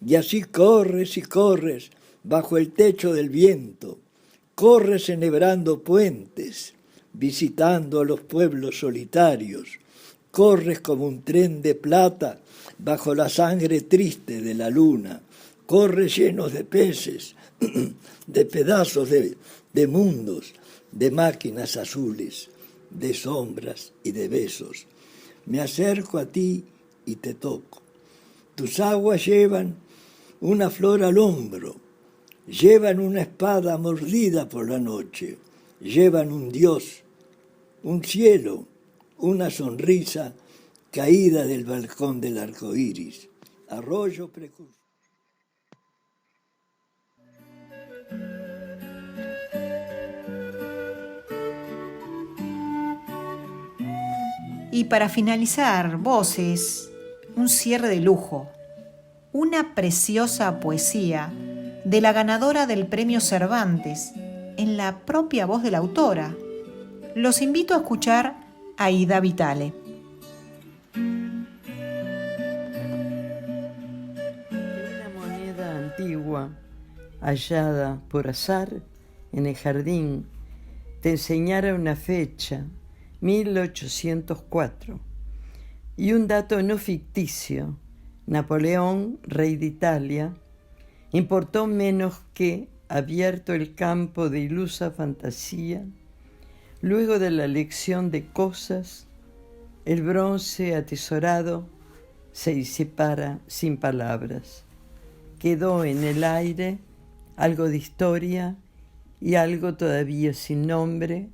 Y así corres y corres bajo el techo del viento. Corres enhebrando puentes, visitando a los pueblos solitarios. Corres como un tren de plata bajo la sangre triste de la luna. Corres llenos de peces, de pedazos de mundos, de máquinas azules, de sombras y de besos. Me acerco a ti y te toco. Tus aguas llevan una flor al hombro, llevan una espada mordida por la noche, llevan un Dios, un cielo, una sonrisa caída del balcón del arco iris. Arroyo precursor. Y para finalizar, voces, un cierre de lujo, una preciosa poesía de la ganadora del Premio Cervantes, en la propia voz de la autora. Los invito a escuchar a Aida Vitale. Una moneda antigua, hallada por azar en el jardín, te enseñara una fecha, 1804, y un dato no ficticio: Napoleón, rey de Italia, importó menos que, abierto el campo de ilusa fantasía, luego de la elección de cosas, el bronce atesorado se disipara sin palabras. Quedó en el aire algo de historia y algo todavía sin nombre,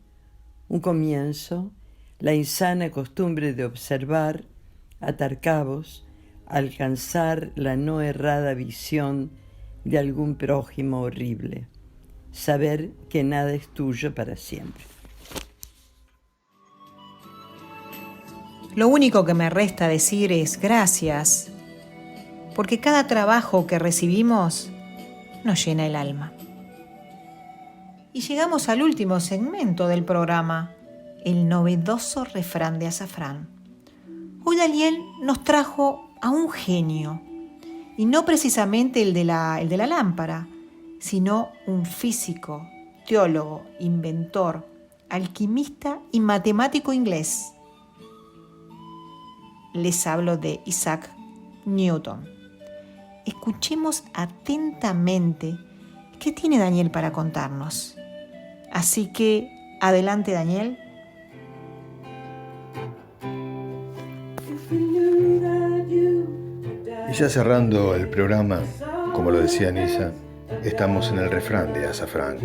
un comienzo, la insana costumbre de observar, atar cabos, alcanzar la no errada visión de algún prójimo horrible, saber que nada es tuyo para siempre. Lo único que me resta decir es gracias, porque cada trabajo que recibimos nos llena el alma. Y llegamos al último segmento del programa, el novedoso refrán de azafrán. Hoy Daniel nos trajo a un genio, y no precisamente el de la lámpara, sino un físico, teólogo, inventor, alquimista y matemático inglés. Les hablo de Isaac Newton. Escuchemos atentamente qué tiene Daniel para contarnos. Así que, adelante Daniel. Y ya cerrando el programa, como lo decía Nisa, estamos en el refrán de azafrán.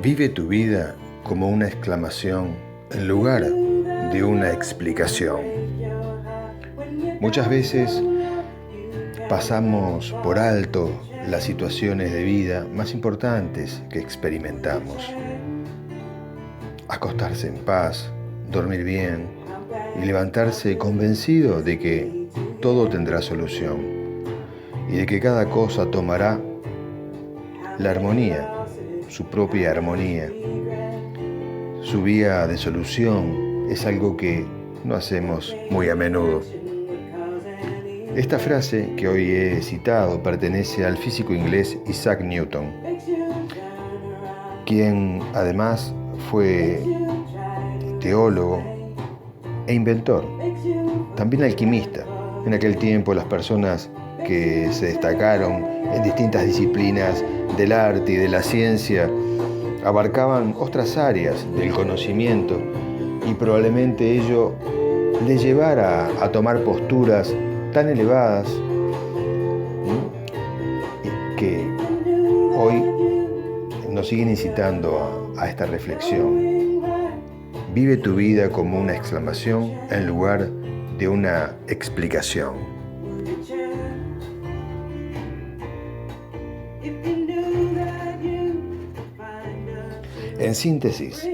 Vive tu vida como una exclamación en lugar de una explicación. Muchas veces pasamos por alto las situaciones de vida más importantes que experimentamos. Acostarse en paz, dormir bien y levantarse convencido de que todo tendrá solución y de que cada cosa tomará la armonía, su propia armonía. Su vía de solución es algo que no hacemos muy a menudo. Esta frase que hoy he citado pertenece al físico inglés Isaac Newton, quien además fue teólogo e inventor, también alquimista. En aquel tiempo las personas que se destacaron en distintas disciplinas del arte y de la ciencia abarcaban otras áreas del conocimiento y probablemente ello les llevara a tomar posturas tan elevadas que hoy nos siguen incitando a esta reflexión. Vive tu vida como una exclamación en lugar de una explicación. En síntesis,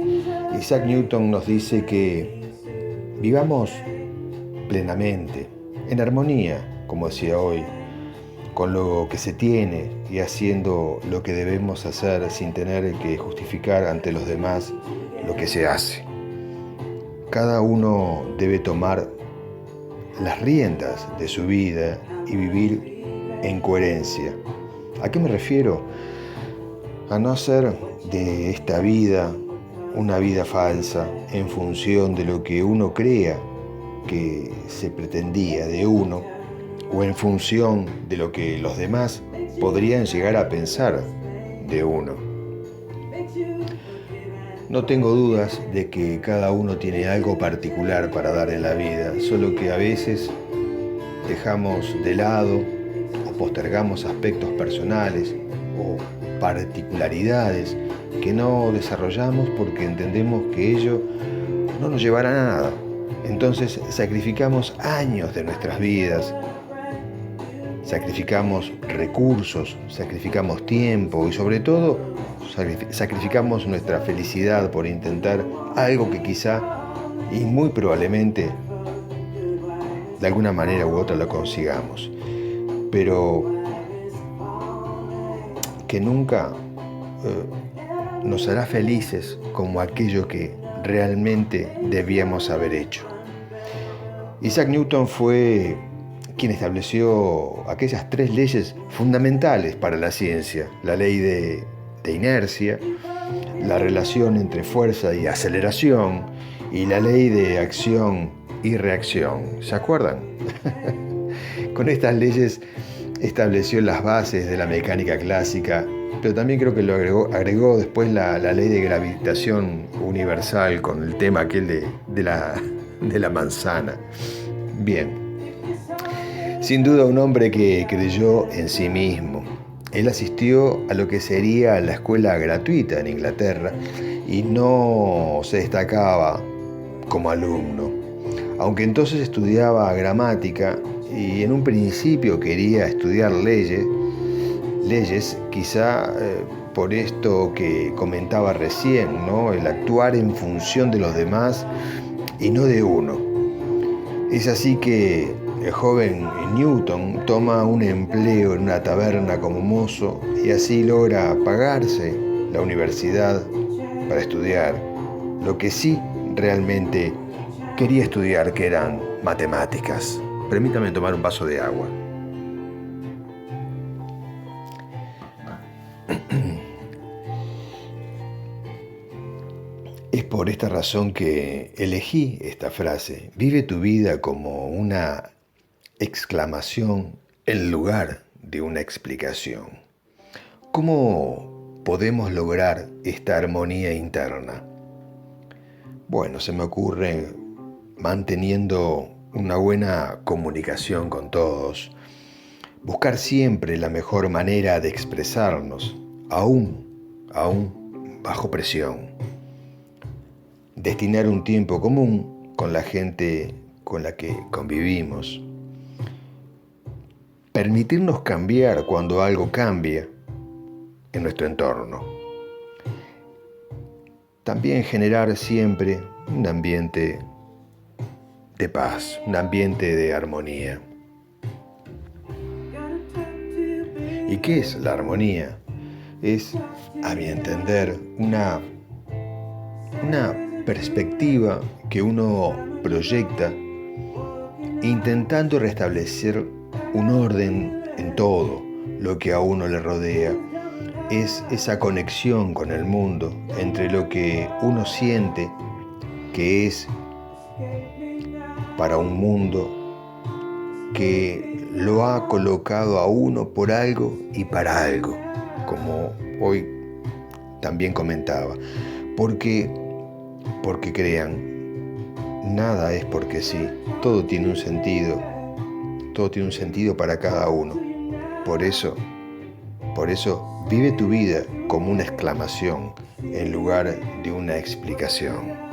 Isaac Newton nos dice que vivamos plenamente, en armonía, como decía hoy, con lo que se tiene y haciendo lo que debemos hacer sin tener que justificar ante los demás lo que se hace. Cada uno debe tomar las riendas de su vida y vivir en coherencia. ¿A qué me refiero? A no hacer de esta vida una vida falsa en función de lo que uno crea que se pretendía de uno o en función de lo que los demás podrían llegar a pensar de uno. No tengo dudas de que cada uno tiene algo particular para dar en la vida, solo que a veces dejamos de lado o postergamos aspectos personales o particularidades que no desarrollamos porque entendemos que ello no nos llevará a nada. Entonces sacrificamos años de nuestras vidas, sacrificamos recursos, sacrificamos tiempo y sobre todo sacrificamos nuestra felicidad por intentar algo que quizá y muy probablemente de alguna manera u otra lo consigamos, pero que nunca nos hará felices como aquello que realmente debíamos haber hecho. Isaac Newton fue quien estableció aquellas 3 leyes fundamentales para la ciencia: la ley de inercia, la relación entre fuerza y aceleración y la ley de acción y reacción. ¿Se acuerdan? Con estas leyes estableció las bases de la mecánica clásica, pero también creo que lo agregó después la ley de gravitación universal con el tema aquel de la manzana. Bien, sin duda un hombre que creyó en sí mismo. Él asistió a lo que sería la escuela gratuita en Inglaterra y no se destacaba como alumno, aunque entonces estudiaba gramática y en un principio quería estudiar leyes, quizá por esto que comentaba recién, ¿no? El actuar en función de los demás y no de uno. Es así que el joven Newton toma un empleo en una taberna como mozo y así logra pagarse la universidad para estudiar lo que sí realmente quería estudiar, que eran matemáticas. Permítame tomar un vaso de agua. Es por esta razón que elegí esta frase: vive tu vida como una exclamación en lugar de una explicación. ¿Cómo podemos lograr esta armonía interna? Bueno, se me ocurre manteniendo una buena comunicación con todos, buscar siempre la mejor manera de expresarnos, aún bajo presión, destinar un tiempo común con la gente con la que convivimos, permitirnos cambiar cuando algo cambia en nuestro entorno, también generar siempre un ambiente de paz, un ambiente de armonía. ¿Y qué es la armonía? Es, a mi entender, una perspectiva que uno proyecta intentando restablecer un orden en todo lo que a uno le rodea. Es esa conexión con el mundo entre lo que uno siente que es para un mundo que lo ha colocado a uno por algo y para algo, como hoy también comentaba. Porque crean, nada es porque sí, todo tiene un sentido todo tiene un sentido para cada uno. Por eso, vive tu vida como una exclamación en lugar de una explicación.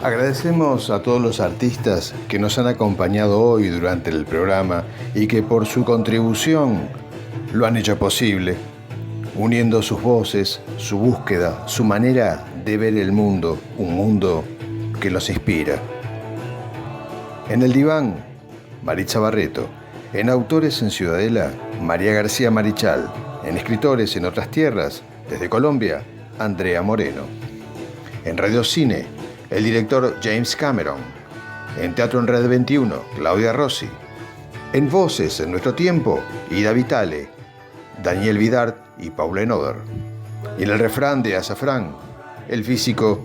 Agradecemos a todos los artistas que nos han acompañado hoy durante el programa y que por su contribución lo han hecho posible, uniendo sus voces, su búsqueda, su manera de ver el mundo, un mundo que los inspira. En el diván, Maritza Barreto. En Autores en Ciudadela, María García Marichal. En Escritores en Otras Tierras, desde Colombia, Andrea Moreno. En Radio Cine, el director James Cameron. En Teatro en Red 21, Claudia Rossi. En Voces en Nuestro Tiempo, Ida Vitale, Daniel Vidart y Paula Enoder. Y en el refrán de Azafrán, el físico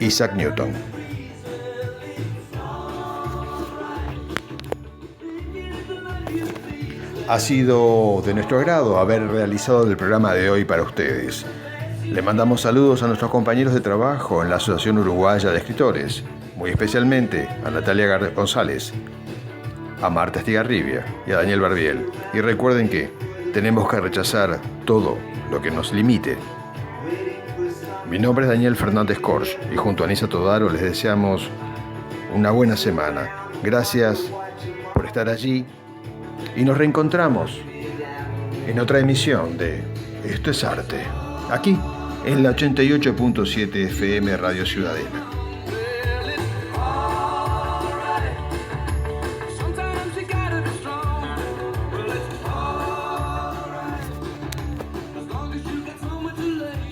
Isaac Newton. Ha sido de nuestro agrado haber realizado el programa de hoy para ustedes. Le mandamos saludos a nuestros compañeros de trabajo en la Asociación Uruguaya de Escritores, muy especialmente a Natalia González, a Marta Estigarribia y a Daniel Barbiel. Y recuerden que tenemos que rechazar todo lo que nos limite. Mi nombre es Daniel Fernández Corsch y junto a Anisa Todaro les deseamos una buena semana. Gracias por estar allí y nos reencontramos en otra emisión de Esto es Arte, aquí en la 88.7 FM Radio Ciudadela.